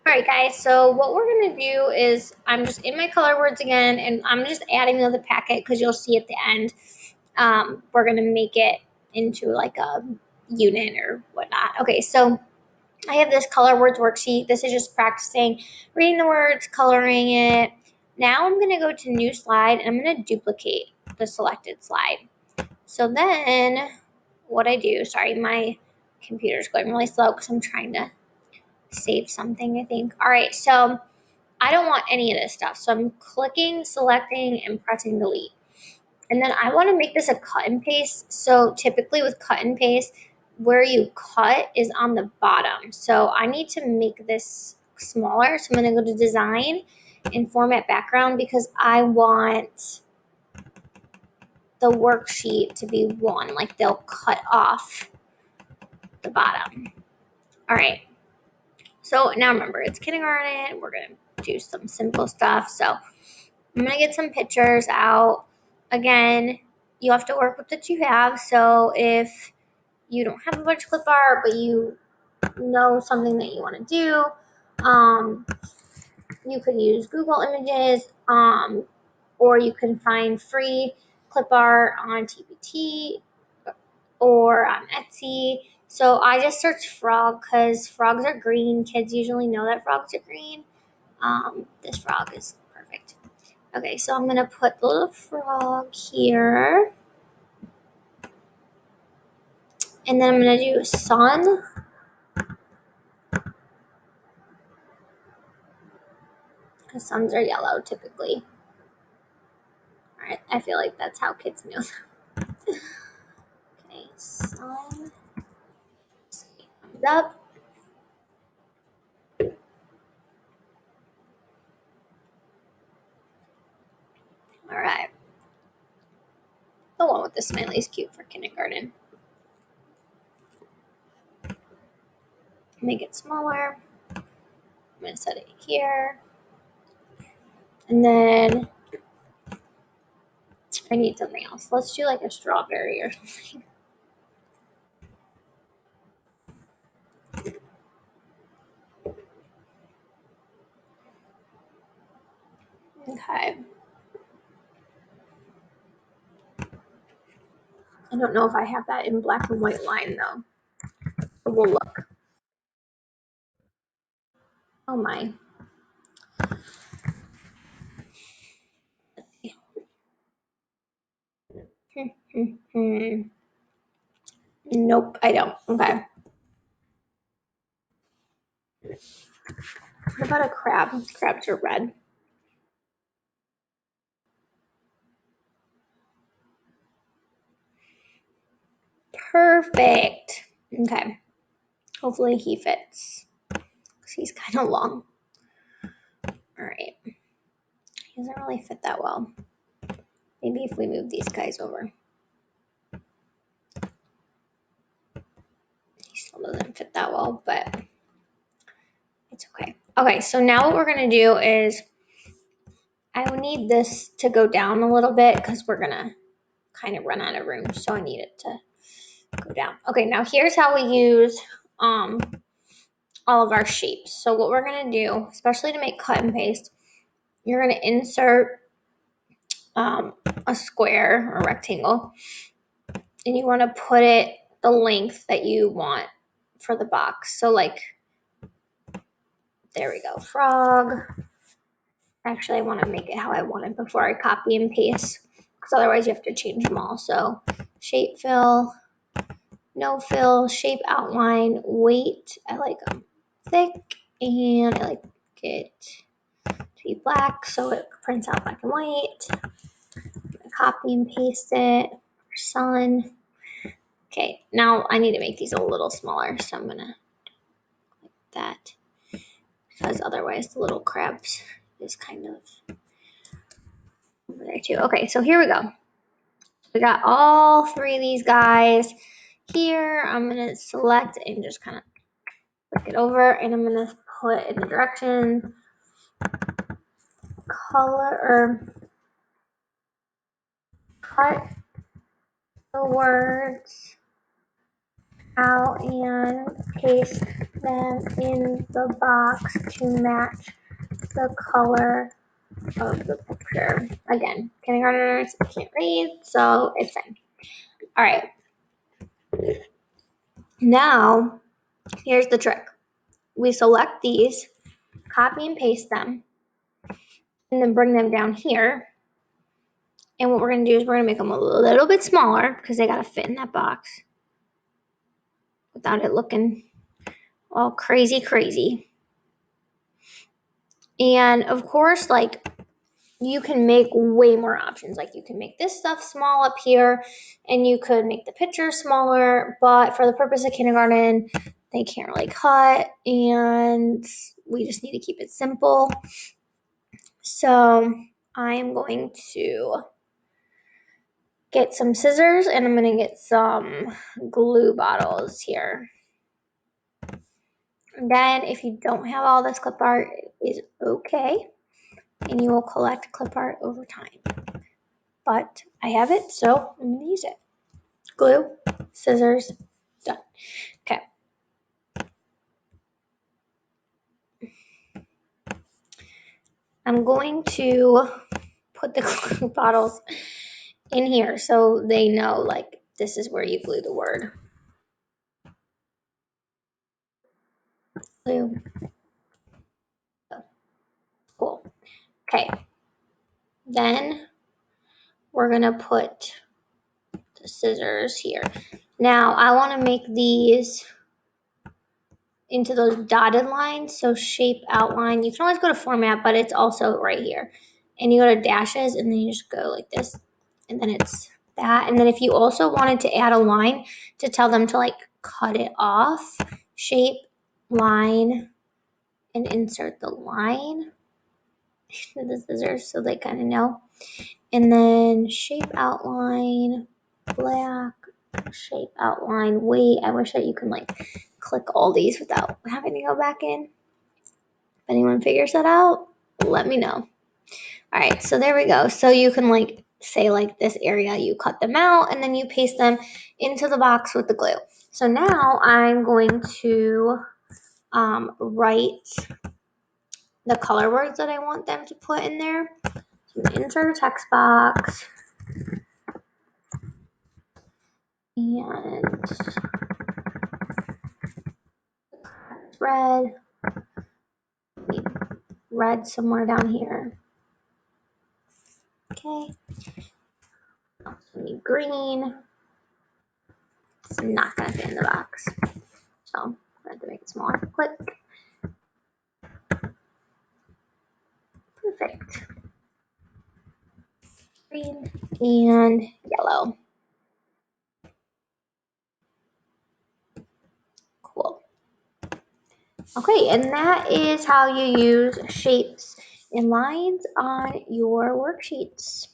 All right, guys, so what we're going to do is I'm just in my color words again, and I'm just adding to the packet because you'll see at the end. We're going to make it into like a unit or whatnot. Okay, so I have this color words worksheet. This is just practicing reading the words, coloring it. Now I'm going to go to new slide, and I'm going to duplicate the selected slide. So then what I do, sorry, my computer's going really slow because I'm trying to save something, I think. All right, so I don't want any of this stuff. So I'm clicking, selecting, and pressing delete. And then I want to make this a cut and paste. So typically with cut and paste, where you cut is on the bottom. So I need to make this smaller. So I'm going to go to design and format background because I want the worksheet to be one, like they'll cut off the bottom. All right. So now remember, it's kindergarten. We're going to do some simple stuff. So I'm going to get some pictures out. Again, you have to work with what you have. So if you don't have a bunch of clip art, but you know something that you want to do, you could use Google Images, or you can find free clip art on TPT or on Etsy. So I just searched frog because frogs are green. Kids usually know that frogs are green. This frog is perfect. Okay, so I'm going to put the little frog here. And then I'm going to do sun. Because suns are yellow typically. Alright, I feel like that's how kids know. Okay, sun. Thumbs up. Alright. The one with the smiley is cute for kindergarten. Make it smaller. I'm going to set it here. And then I need something else. Let's do like a strawberry or something. Okay. I don't know if I have that in black and white line though. But we'll look. Oh my. Nope, I don't. Okay. What about a crab? Crabs are red. Perfect. Okay. Hopefully he fits. Because he's kind of long. Alright. He doesn't really fit that well. Maybe if we move these guys over. He still doesn't fit that well, but it's okay. Okay, so now what we're going to do is I will need this to go down a little bit because we're going to kind of run out of room. So I need it to go down. Okay, now here's how we use all of our shapes. So what we're going to do, especially to make cut and paste, you're going to insert a square or rectangle, and you want to put it the length that you want for the box. So like, there we go, frog. Actually, I want to make it how I want it before I copy and paste, because otherwise you have to change them all. So shape fill, no fill, shape outline, weight. I like them thick, and I like it to be black so it prints out black and white. Copy and paste it. Sun. Okay, now I need to make these a little smaller, so I'm gonna like that, because otherwise the little crabs is kind of over there too. Okay, so here we go. We got all three of these guys here. I'm gonna select and just kind of click it over, and I'm gonna put in the direction color or cut the words out and paste them in the box to match the color of the picture. Again, kindergartners can't read, so it's fine. All right. Now, here's the trick. We select these, copy and paste them, and then bring them down here. And what we're going to do is we're going to make them a little bit smaller because they got to fit in that box without it looking all crazy. And of course, like, you can make way more options. Like, you can make this stuff small up here, and you could make the picture smaller, but for the purpose of kindergarten, they can't really cut, and we just need to keep it simple. So I'm going to get some scissors, and I'm going to get some glue bottles here. And then if you don't have all this clip art, it is okay, and you will collect clip art over time. But I have it, so I'm going to use it. Glue, scissors, done. Okay. I'm going to put the glue bottles in here so they know, like, this is where you glue the word. Glue. Cool. Okay. Then we're going to put the scissors here. Now, I want to make these into those dotted lines, so shape outline. You can always go to format, but it's also right here. And you go to dashes, and then you just go like this, and then it's that. And then if you also wanted to add a line to tell them to, like, cut it off, shape, line, and insert the line with the scissors so they kind of know. And then shape outline, black, shape outline. Wait, I wish that you can, like, click all these without having to go back in. If anyone figures that out, let me know. All right, so there we go. So you can, like, say, like, this area, you cut them out, and then you paste them into the box with the glue. So now I'm going to write the color words that I want them to put in there. So insert a text box. And red somewhere down here. Okay. We need green. It's not going to fit in the box. So I'm going to have to make it smaller. Click. Perfect. Green and yellow. Cool. Okay, and that is how you use shapes and lines on your worksheets.